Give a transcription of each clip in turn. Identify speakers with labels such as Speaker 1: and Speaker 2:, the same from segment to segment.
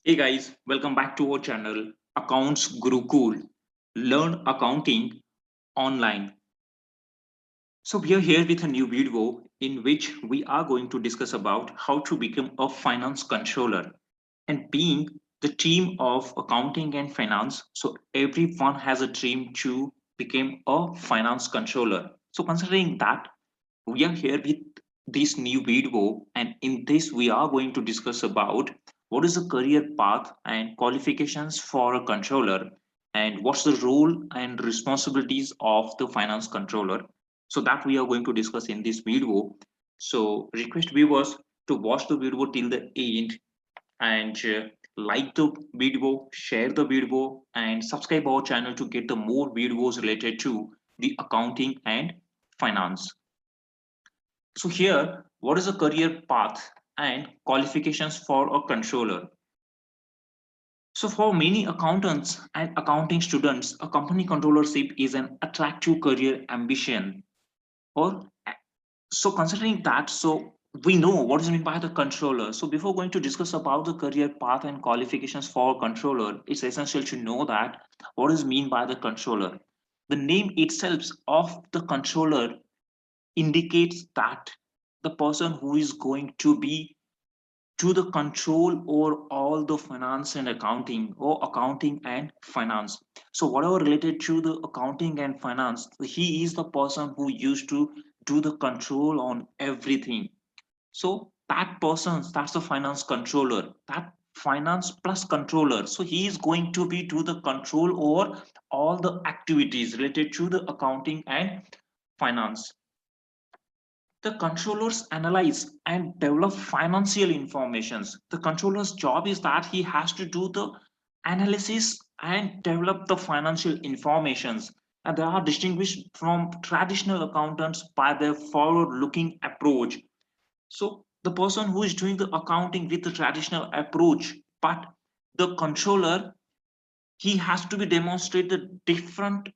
Speaker 1: Hey guys, welcome back to our channel Accounts Gurukul. Learn accounting online. So we are here with a new video in which we are going to discuss about how to become a finance controller. And being the team of accounting and finance, so everyone has a dream to become a finance controller. So considering that, we are here with this new video, and in this we are going to discuss about what is the career path and qualifications for a controller, and what's the role and responsibilities of the finance controller. So that we are going to discuss in this video. So request viewers to watch the video till the end, and like the video, share the video, and subscribe our channel to get the more videos related to the accounting and finance. So here, what is a career path and qualifications for a controller? So for many accountants and accounting students, a company controllership is an attractive career ambition. Or so considering that, so we know what is meant by the controller. So before going to discuss about the career path and qualifications for a controller, it's essential to know that what is mean by the controller. The name itself of the controller indicates that the person who is going to be to the control over all the finance and accounting, or accounting and finance. So whatever related to the accounting and finance, he is the person who used to do the control on everything. So that person, that's the finance controller, that finance plus controller, so he is going to be to the control over all the activities related to the accounting and finance. The controllers analyze and develop financial informations. The controller's job is that he has to do the analysis and develop the financial informations. And they are distinguished from traditional accountants by their forward-looking approach. So the person who is doing the accounting with the traditional approach, but the controller, he has to be demonstrated different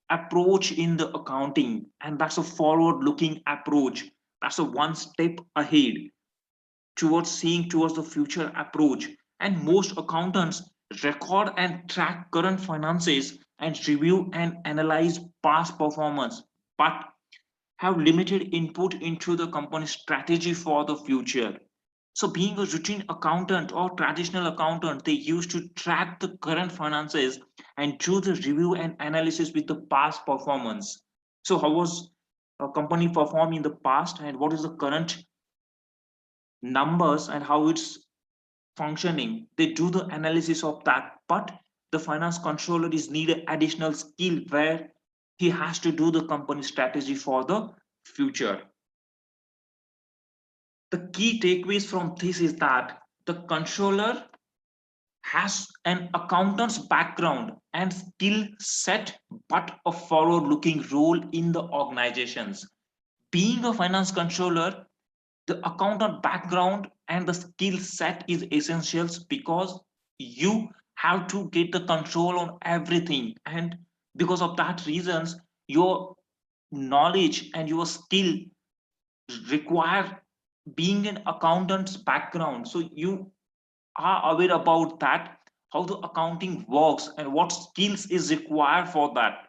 Speaker 1: approach in the accounting, and that's a forward looking approach. That's a one step ahead towards seeing towards the future approach. And most accountants record and track current finances and review and analyze past performance, but have limited input into the company's strategy for the future. So being a routine accountant or traditional accountant, they used to track the current finances and do the review and analysis with the past performance. So how was a company perform in the past, and what is the current numbers and how it's functioning? They do the analysis of that. But the finance controller is needed additional skill where he has to do the company strategy for the future. The key takeaways from this is that the controller has an accountant's background and skill set, but a forward looking role in the organizations. Being a finance controller, the accountant background and the skill set is essential because you have to get the control on everything, and because of that reasons your knowledge and your skill require being an accountant's background. So you are aware about that, how the accounting works and what skills is required for that.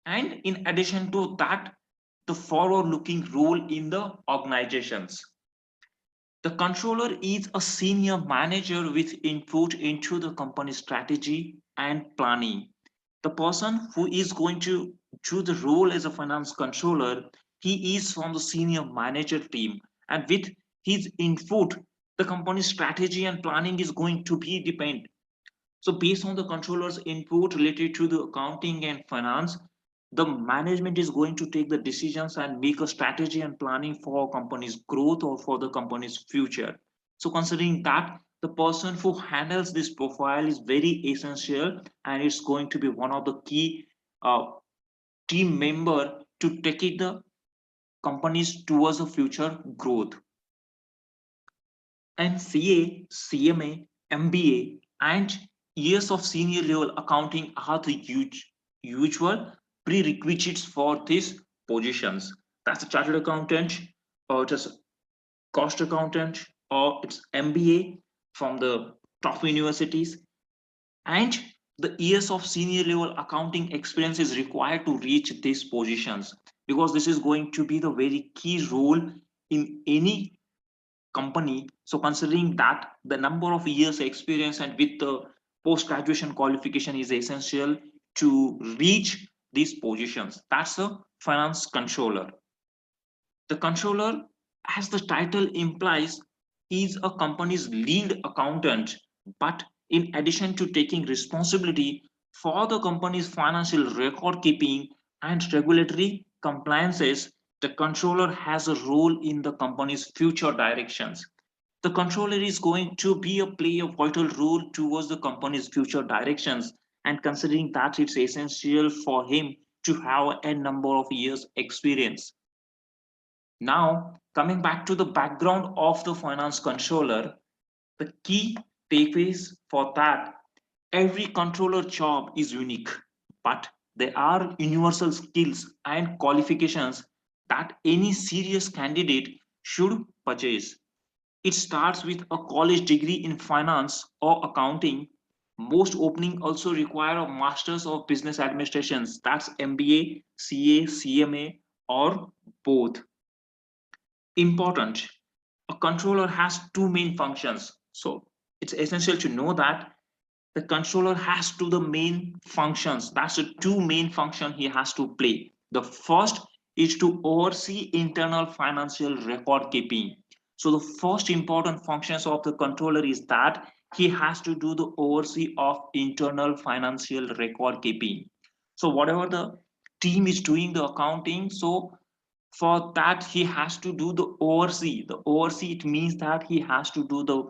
Speaker 1: And in addition to that, the forward looking role in the organizations. The controller is a senior manager with input into the company strategy and planning. The person who is going to do the role as a finance controller, he is from the senior manager team, and with his input, the company strategy and planning is going to be depend. So based on the controller's input related to the accounting and finance, the management is going to take the decisions and make a strategy and planning for company's growth or for the company's future. So considering that, the person who handles this profile is very essential, and it's going to be one of the key uh, team member to take it the companies towards the future growth. And CA, CMA, MBA, and years of senior level accounting are the usual prerequisites for these positions. That's a chartered accountant, or just cost accountant, or it's MBA from the top universities, and the years of senior level accounting experience is required to reach these positions, because this is going to be the very key role in any company. So considering that the number of years experience and with the post graduation qualification is essential to reach these positions. That's a finance controller. The controller, as the title implies, is a company's lead accountant, but in addition to taking responsibility for the company's financial record keeping and regulatory compliances, the controller has a role in the company's future directions. The controller is going to be a play a vital role towards the company's future directions, and considering that it's essential for him to have a number of years experience. Now, coming back to the background of the finance controller, the key takeaways for that: every controller job is unique, but there are universal skills and qualifications that any serious candidate should purchase. It starts with a college degree in finance or accounting. Most opening also require a master's of business administrations, that's MBA, CA, CMA, or both. Important: a controller has two main functions, so it's essential to know that the controller has two the main functions. That's the two main function he has to play. The first is to oversee internal financial record keeping. So the first important functions of the controller is that he has to do the oversee of internal financial record keeping. So whatever the team is doing the accounting, so for that he has to do the oversee. The oversee, it means that he has to do the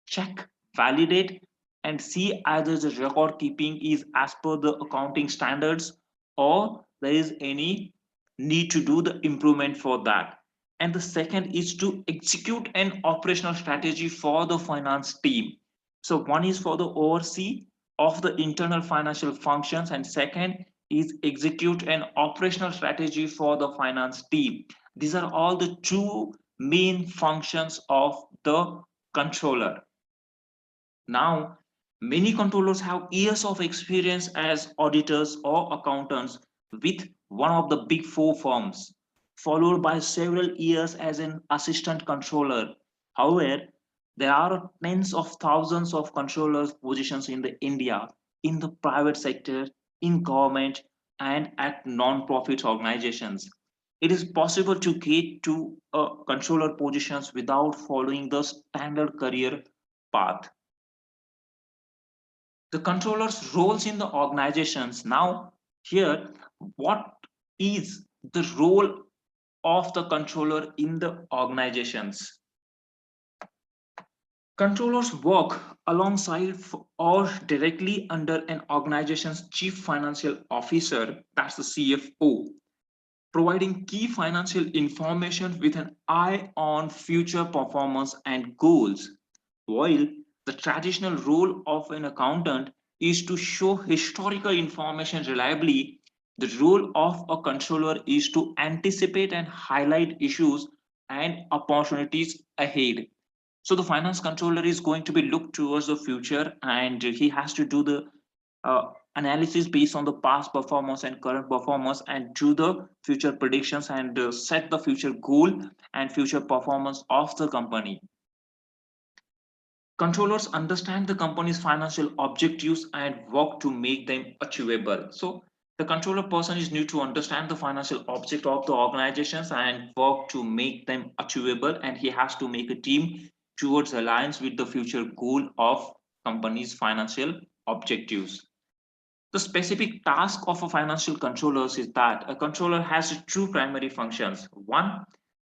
Speaker 1: check, validate, and see either the record keeping is as per the accounting standards or there is any need to do the improvement for that. And the second is to execute an operational strategy for the finance team. So one is for the oversee of the internal financial functions, and second is execute an operational strategy for the finance team. These are all the two main functions of the controller. Now, many controllers have years of experience as auditors or accountants with one of the big four firms, followed by several years as an assistant controller. However, there are tens of thousands of controllers positions in the India, in the private sector, in government, and at non-profit organizations. It is possible to get to a controller positions without following the standard career path. The controller's roles in the organizations. Now, here, what is the role of the controller in the organizations? Controllers work alongside or directly under an organization's chief financial officer, that's the CFO, providing key financial information with an eye on future performance and goals. While the traditional role of an accountant is to show historical information reliably, the role of a controller is to anticipate and highlight issues and opportunities ahead. So the finance controller is going to be looked towards the future, and he has to do the analysis based on the past performance and current performance and do the future predictions and set the future goal and future performance of the company. Controllers understand the company's financial objectives and work to make them achievable. So the controller person is need to understand the financial object of the organizations and work to make them achievable, and he has to make a team towards alliance with the future goal of company's financial objectives. The specific task of a financial controller is that a controller has two primary functions. One,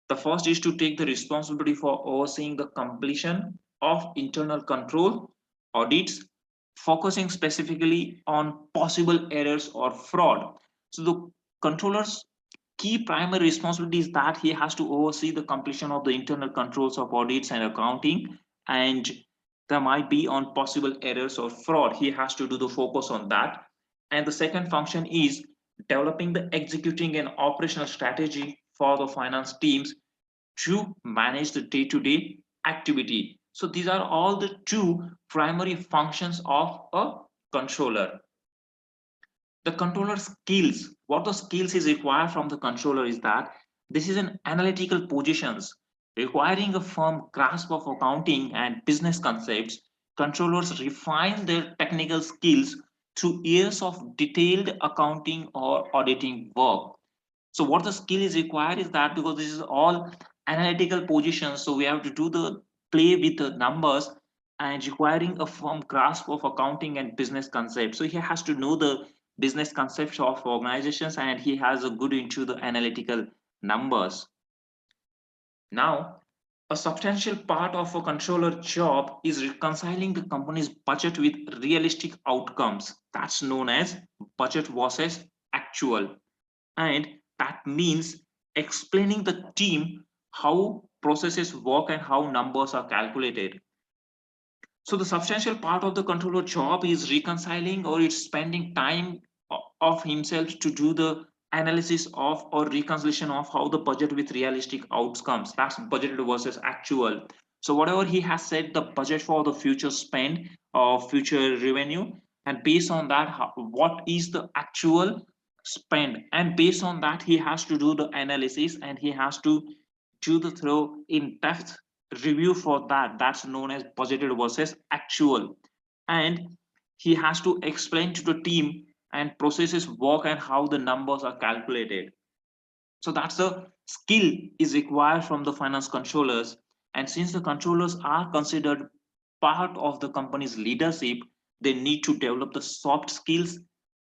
Speaker 1: the first is to take the responsibility for overseeing the completion of internal control audits, focusing specifically on possible errors or fraud. So the controller's key primary responsibility is that he has to oversee the completion of the internal controls of audits and accounting, and there might be on possible errors or fraud. He has to do the focus on that. And the second function is developing the executing and operational strategy for the finance teams to manage the day-to-day activity. So these are all the two primary functions of a controller. The controller skills, what the skills is required from the controller is that this is an analytical positions requiring a firm grasp of accounting and business concepts. Controllers refine their technical skills through years of detailed accounting or auditing work. So what the skill is required is that because this is all analytical positions, so we have to do the play with the numbers and requiring a firm grasp of accounting and business concepts. So he has to know the business concepts of organizations and he has a good into the analytical numbers. Now, a substantial part of a controller job is reconciling the company's budget with realistic outcomes. That's known as budget versus actual. And that means explaining the team how processes work and how numbers are calculated. So the substantial part of the controller job is reconciling or it's spending time of himself to do the analysis of or reconciliation of how the budget with realistic outcomes. That's budgeted versus actual. So whatever he has set the budget for the future spend or future revenue, and based on that, what is the actual spend, and based on that he has to do the analysis and he has to do the thorough in-depth review for that. That's known as budgeted versus actual. And he has to explain to the team and processes work and how the numbers are calculated. So that's the skill is required from the finance controllers. And since the controllers are considered part of the company's leadership, they need to develop the soft skills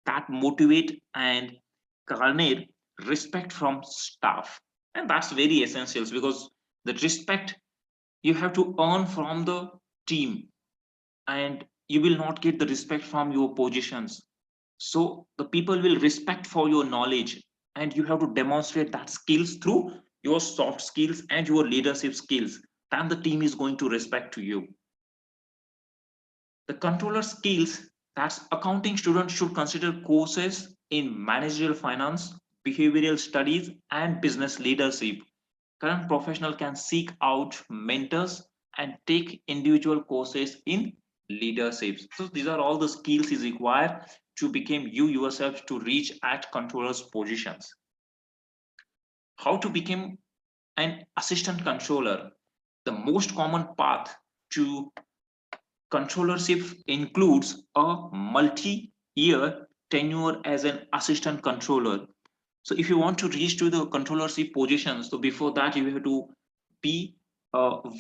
Speaker 1: that motivate and garner respect from staff. And that's very essential because the respect you have to earn from the team, and you will not get the respect from your positions. So the people will respect for your knowledge, and you have to demonstrate that skills through your soft skills and your leadership skills. Then the team is going to respect to you. The controller skills, that's accounting students should consider courses in managerial finance, behavioral studies, and business leadership. Current professional can seek out mentors and take individual courses in leadership. So these are all the skills is required to become you yourself to reach at controllers positions. How to become an assistant controller? The most common path to controllership includes a multi-year tenure as an assistant controller. So if you want to reach to the controllership position, so before that you have to be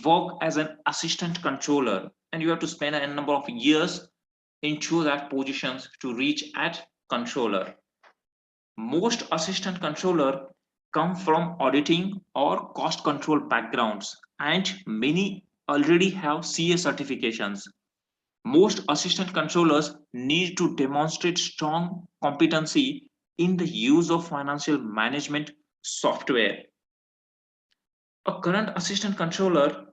Speaker 1: work as an assistant controller, and you have to spend a number of years into that positions to reach at controller. Most assistant controller come from auditing or cost control backgrounds, and many already have CA certifications. Most assistant controllers need to demonstrate strong competency in the use of financial management software. A current assistant controller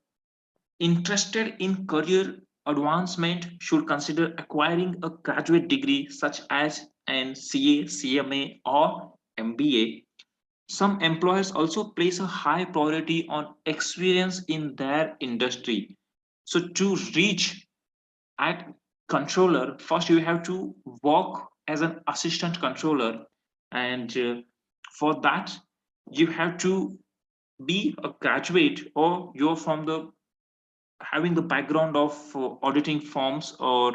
Speaker 1: interested in career advancement should consider acquiring a graduate degree such as an CA, CMA, or MBA. Some employers also place a high priority on experience in their industry. So to reach at controller, first you have to work as an assistant controller, and for that you have to be a graduate or you're from the having the background of auditing firms or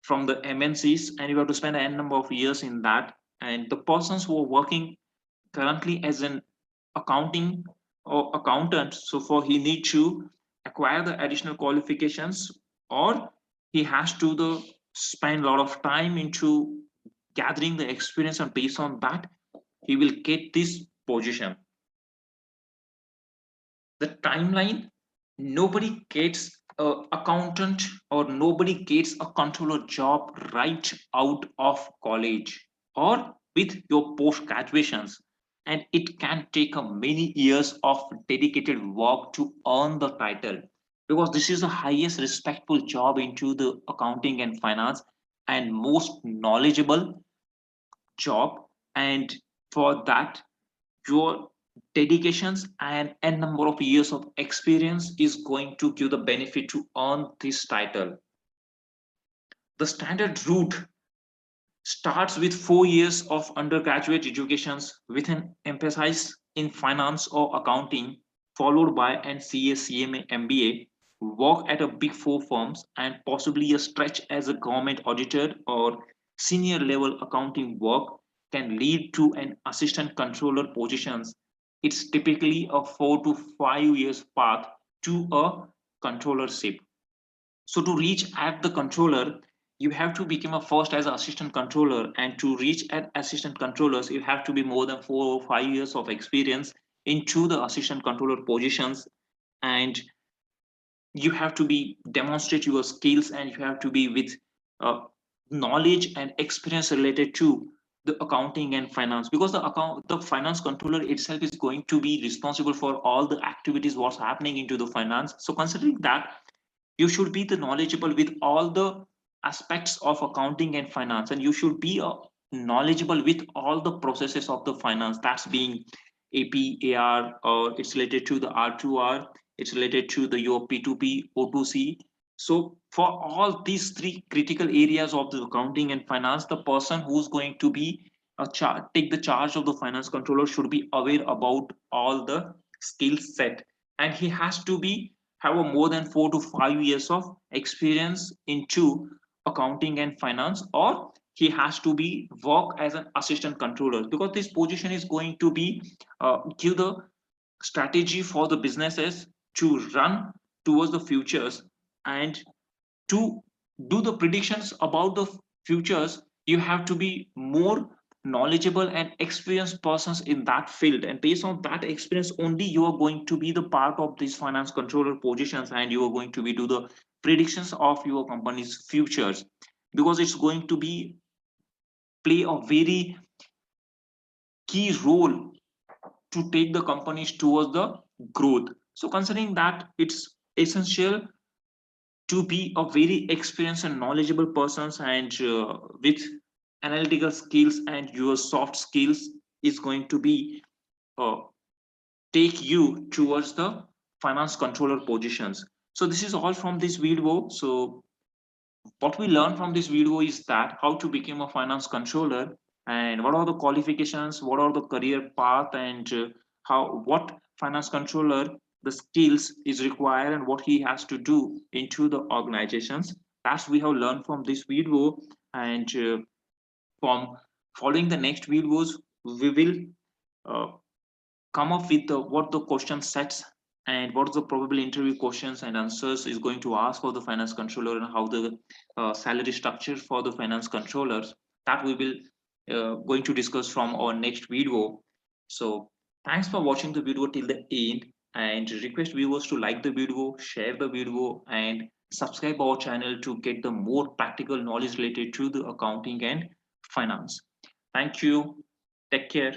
Speaker 1: from the MNCs, and you have to spend a n number of years in that. And the persons who are working currently as an accounting or accountant, so for he need to acquire the additional qualifications, or he has to the spend a lot of time into gathering the experience, and based on that he will get this position. The timeline, nobody gets a accountant or nobody gets a controller job right out of college or with your post graduations, and it can take a many years of dedicated work to earn the title, because this is the highest respectful job into the accounting and finance and most knowledgeable job. And for that, your dedications and a number of years of experience is going to give the benefit to earn this title. The standard route starts with 4 years of undergraduate educations with an emphasis in finance or accounting, followed by an CA, CMA, MBA, work at a big four firms, and possibly a stretch as a government auditor or senior level accounting work can lead to an assistant controller positions. It's typically a 4 to 5 years path to a controllership. So to reach at the controller, you have to become a first as an assistant controller, and to reach at assistant controllers, you have to be more than 4 or 5 years of experience into the assistant controller positions, and you have to be demonstrate your skills, and you have to be with uh, knowledge and experience related to the accounting and finance, because the finance controller itself is going to be responsible for all the activities what's happening into the finance. So considering that, you should be the knowledgeable with all the aspects of accounting and finance, and you should be knowledgeable with all the processes of the finance, that's being APAR, or it's related to the R2R, it's related to the your P2P O2C. So for all these three critical areas of the accounting and finance, the person who's going to be take the charge of the finance controller should be aware about all the skill set, and he has to be have a more than 4 to 5 years of experience into accounting and finance, or he has to be work as an assistant controller, because this position is going to be give the strategy for the businesses to run towards the futures, and to do the predictions about the futures, you have to be more knowledgeable and experienced persons in that field, and based on that experience only you are going to be the part of these finance controller positions, and you are going to be do the predictions of your company's futures, because it's going to be play a very key role to take the companies towards the growth. So considering that, it's essential to be a very experienced and knowledgeable persons, and with analytical skills and your soft skills is going to be uh, take you towards the finance controller positions. So this is all from this video. So what we learn from this video is that how to become a finance controller, and what are the qualifications, what are the career path, and how what finance controller the skills is required, and what he has to do into the organizations. That's we have learned from this video, and from following the next videos we will uh, come up with what the question sets, and what the probable interview questions and answers is going to ask for the finance controller, and how the salary structure for the finance controllers, that we will going to discuss from our next video. So thanks for watching the video till the end, and request viewers to like the video, share the video, and subscribe our channel to get the more practical knowledge related to the accounting and finance. Thank you. Take care.